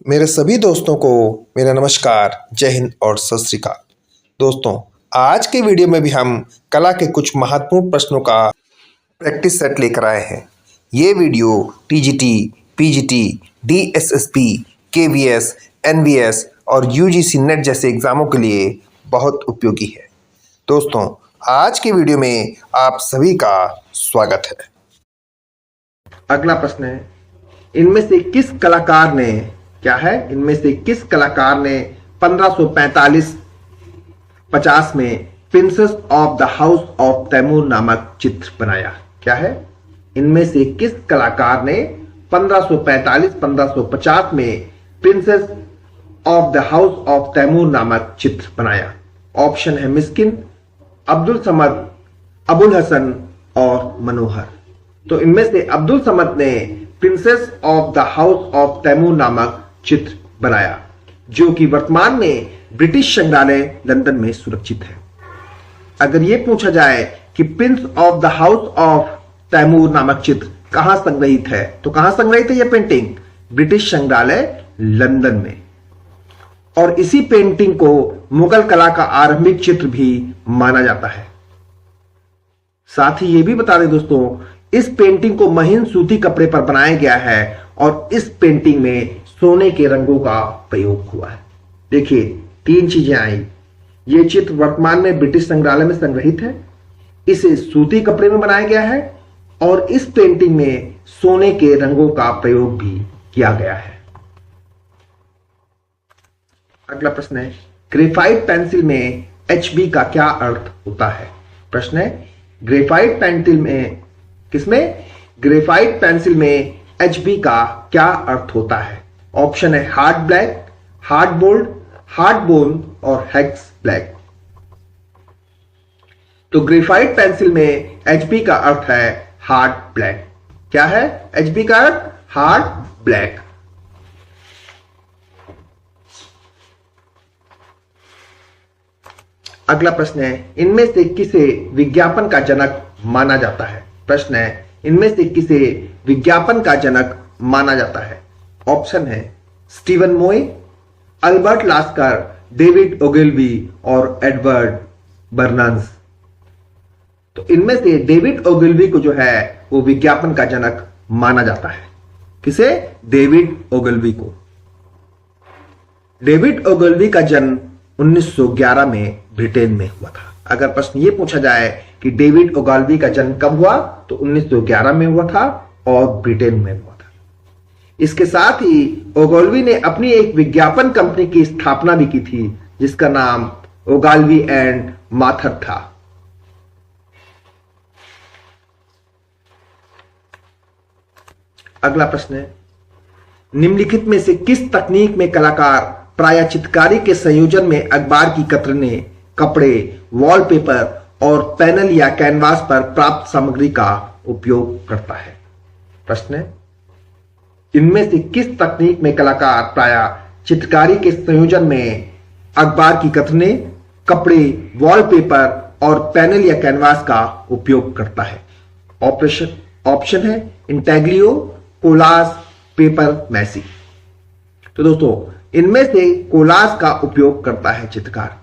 मेरे सभी दोस्तों को मेरा नमस्कार, जय हिंद और सत श्री अकाल। दोस्तों, आज के वीडियो में भी हम कला के कुछ महत्वपूर्ण प्रश्नों का प्रैक्टिस सेट लेकर आए हैं। ये video TGT, PGT, DSSP, KVS, NVS और यूजीसी नेट जैसे एग्जामों के लिए बहुत उपयोगी है। दोस्तों, आज के वीडियो में आप सभी का स्वागत है। अगला प्रश्न है, इनमें से किस कलाकार ने 1545-50 में princes of the house of Timur नामक चित्र बनाया? इनमें से किस कलाकार ने 1545-1550 में princes of the house of Timur नामक चित्र बनाया? ऑप्शन है मिस्किन, अब्दुल समद, अबुल हसन और मनोहर। तो इनमें से अब्दुल समद ने princes of the house of Timur नामक चित्र बनाया, जो कि वर्तमान में ब्रिटिश संग्रहालय लंदन में सुरक्षित है। अगर यह पूछा जाए कि prince of the house of Timur नामक चित्र कहां संग्रहित है, तो कहां संग्रहित है यह पेंटिंग? ब्रिटिश संग्रहालय लंदन में। और इसी पेंटिंग को मुगल कला का आरंभिक चित्र भी माना जाता है। साथ ही यह भी बता दें दोस्तों, इस पेंटिंग को महीन सूती कपड़े पर बनाया गया है और इस पेंटिंग में सोने के रंगों का प्रयोग हुआ है। देखिए, तीन चीजें आई। यह चित्र वर्तमान में ब्रिटिश संग्रहालय में संग्रहित है, इसे सूती कपड़े में बनाया गया है और इस पेंटिंग में सोने के रंगों का प्रयोग भी किया गया है। अगला प्रश्न है, ग्रेफाइट पेंसिल में HB का क्या अर्थ होता है? प्रश्न है, ग्रेफाइट पेंसिल में ग्रेफाइट पेंसिल में HB का क्या अर्थ होता है? ऑप्शन है hard black, hard bold, hard bone और हेक्स ब्लैक। तो ग्रेफाइट पेंसिल में HB का अर्थ है हार्ड ब्लैक। क्या है HB का अर्थ? Hard black. अगला प्रश्न है, इनमें से किसे विज्ञापन का जनक माना जाता है? प्रश्न है, इनमें से किसे विज्ञापन का जनक माना जाता है? ऑप्शन है स्टीवन मोए, अल्बर्ट लास्कर, डेविड ओगिलवी और एडवर्ड बर्नस। तो इनमें से डेविड ओगिलवी को जो है वो विज्ञापन का जनक माना जाता है। किसे? डेविड ओगिलवी को। डेविड ओगिलवी का जन्म 1911 में ब्रिटेन में हुआ था। अगर प्रश्न ये पूछा जाए कि डेविड ओगिलवी का जन्म कब हुआ, तो 1911 में हुआ था और ब्रिटेन में हुआ था। इसके साथ ही ओगिलवी ने अपनी एक विज्ञापन कंपनी की स्थापना भी की थी, जिसका नाम ओगिलवी एंड माथर था। अगला प्रश्न है, निम्नलिखित में से किस तकनीक में कलाकार प्रायः चित्रकारी के संयोजन में अखबार की कतरने, कपड़े, वॉलपेपर और पैनल या कैनवास पर प्राप्त सामग्री का उपयोग करता है? प्रश्न है, इनमें से किस तकनीक में कलाकार प्रायः चित्रकारी के संयोजन में अखबार की कतरने, कपड़े, वॉलपेपर और पैनल या कैनवास का उपयोग करता है? ऑप्शन है इंटेग्लियो, कोलाज, पेपर मैसी। तो दोस्तों, इनमें से कोलाज का उपयोग करता है चित्रकार।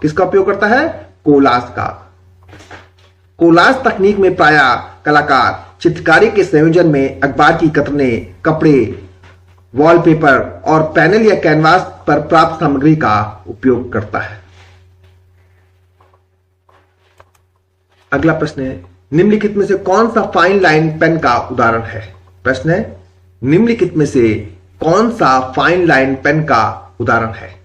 किसका उपयोग करता है? कोलाज का। कोलाज तकनीक में प्रायः कलाकार चित्रकारी के संयोजन में अखबार की कतरने, कपड़े, वॉलपेपर और पैनल या कैनवास पर प्राप्त सामग्री का उपयोग करता है। अगला प्रश्न है, निम्नलिखित में से कौन सा फाइन लाइन पेन का उदाहरण है? प्रश्न है, निम्नलिखित में से कौन सा फाइन लाइन पेन का उदाहरण है?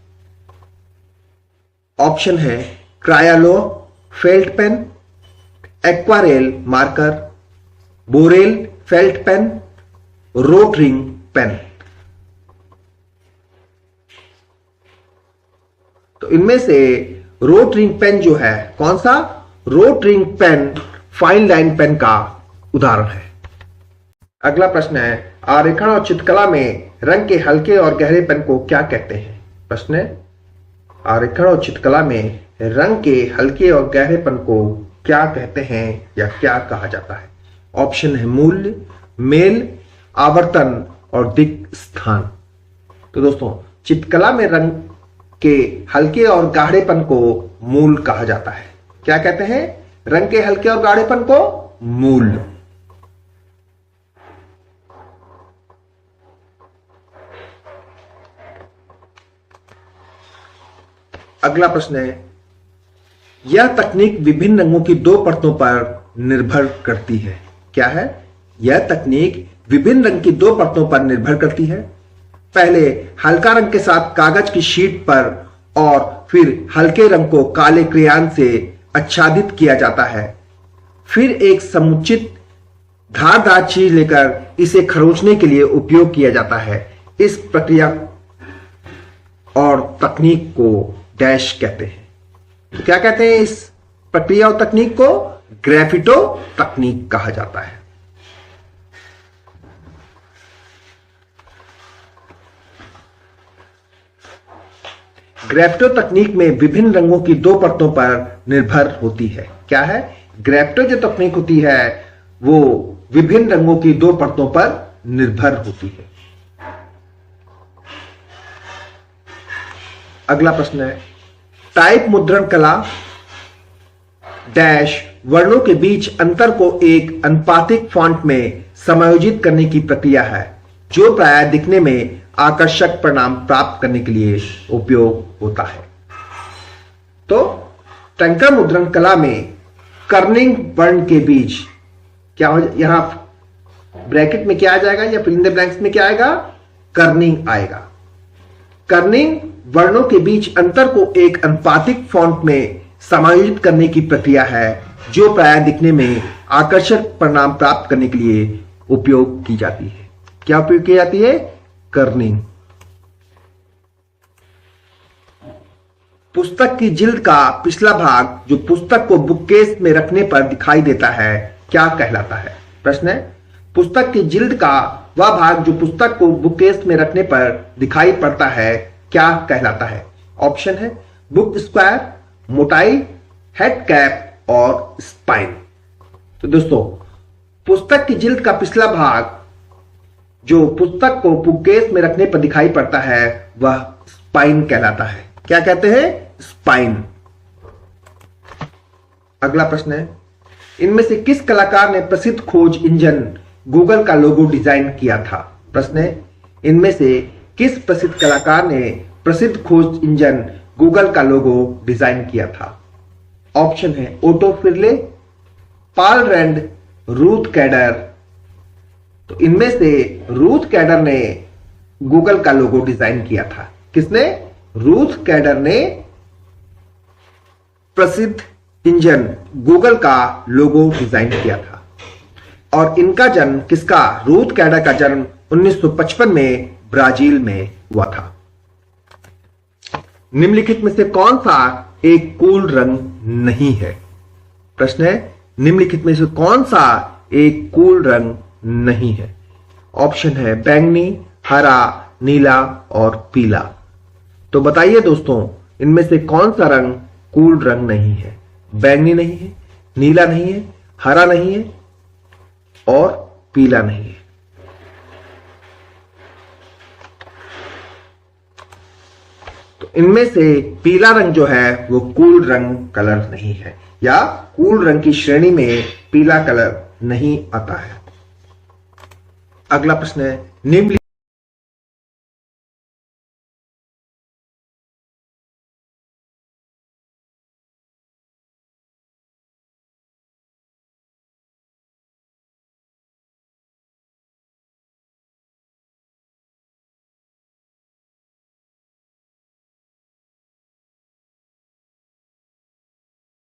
ऑप्शन है Crayola, felt pen, aquarelle marker, बोरेल फेल्ट पेन, रोटरिंग पेन। तो इनमें से रोटरिंग पेन जो है, कौन सा? Rotring pen fine line pen का उदाहरण है। अगला प्रश्न है, आरेखन और चित्रकला में रंग के हल्के और गहरे पेन को क्या कहते हैं? प्रश्न है, आरेखन और चित्रकला में रंग के हल्के और गहरेपन को क्या कहते हैं या क्या कहा जाता है? ऑप्शन है मूल्य, मेल, आवर्तन और दिक् स्थान। तो दोस्तों चित्रकला में रंग के हल्के और गाढ़ेपन को मूल कहा जाता है। क्या कहते हैं? रंग के हल्के और गाढ़ेपन को मूल। अगला प्रश्न है, यह तकनीक विभिन्न रंगों की दो परतों पर निर्भर करती है। क्या है? यह तकनीक विभिन्न रंग की दो परतों पर निर्भर करती है। पहले हल्का रंग के साथ कागज की शीट पर और फिर हल्के रंग को काले क्रेयॉन से आच्छादित किया जाता है। फिर एक समुचित धारदार चीज लेकर इसे खरोंचने के लिए उपयोग किया जाता है। इस प्रक्रिया और तकनीक को डैश कहते हैं। तो क्या कहते हैं इस प्रक्रिया और तकनीक को? ग्रेफिटो तकनीक कहा जाता है। ग्रेफिटो तकनीक में विभिन्न रंगों की दो परतों पर निर्भर होती है। क्या है? ग्रेफिटो जो तकनीक होती है वो विभिन्न रंगों की दो परतों पर निर्भर होती है। अगला प्रश्न है, टाइप मुद्रण कला डैश वर्णों के बीच अंतर को एक अनुपातिक फॉन्ट में समायोजित करने की प्रक्रिया है जो प्रायः दिखने में आकर्षक परिणाम प्राप्त करने के लिए उपयोग होता है। तो टंकर मुद्रण कला में कर्निंग वर्ण के बीच क्या हो, यहां ब्रैकेट में क्या आ जाएगा या फिल इन द ब्लैंक्स में क्या आएगा? कर्निंग आएगा। कर्निंग वर्णों के बीच अंतर को एक अनुपातिक फॉन्ट में समायोजित करने की प्रक्रिया है जो प्रायः दिखने में आकर्षक परिणाम प्राप्त करने के लिए उपयोग की जाती है। क्या उपयोग की जाती है? कर्निंग। पुस्तक की जिल्द का पिछला भाग जो पुस्तक को बुककेस में रखने पर दिखाई देता है क्या कहलाता है? प्रश्न है, पुस्तक की जिल्द का वह भाग जो पुस्तक को बुककेस में रखने पर दिखाई पड़ता है क्या कहलाता है? ऑप्शन है बुक स्क्वायर, मोटाई, हेड कैप और स्पाइन। तो दोस्तों पुस्तक की जिल्द का पिछला भाग जो पुस्तक को बुककेस में रखने पर दिखाई पड़ता है वह स्पाइन कहलाता है। क्या कहते हैं? स्पाइन। अगला प्रश्न है, इनमें से किस कलाकार ने प्रसिद्ध खोज इंजन गूगल का लोगो डिजाइन किया था? प्रश्न है, इनमें से किस प्रसिद्ध कलाकार ने प्रसिद्ध खोज इंजन गूगल का लोगो डिजाइन किया था? ऑप्शन है ओटो फिरले, पाल रैंड, रूथ कैडर। तो इनमें से रूथ कैडर ने गूगल का लोगो डिजाइन किया था। किसने? रूथ कैडर ने प्रसिद्ध इंजन गूगल का लोगो डिजाइन किया था। और इनका जन्म किसका? रूथ कैडर का जन्म 1955 में ब्राजील में हुआ था। निम्नलिखित में से कौन सा एक कूल रंग नहीं है? प्रश्न है, निम्नलिखित में से कौन सा एक कूल रंग नहीं है? ऑप्शन है बैंगनी, हरा, नीला और पीला। तो बताइए दोस्तों इनमें से कौन सा रंग कूल रंग नहीं है? बैंगनी नहीं है, नीला नहीं है, हरा नहीं है और पीला नहीं है। तो इनमें से पीला रंग जो है वो कूल रंग कलर नहीं है या कूल रंग की श्रेणी में पीला कलर नहीं आता है। अगला प्रश्न है, निम्न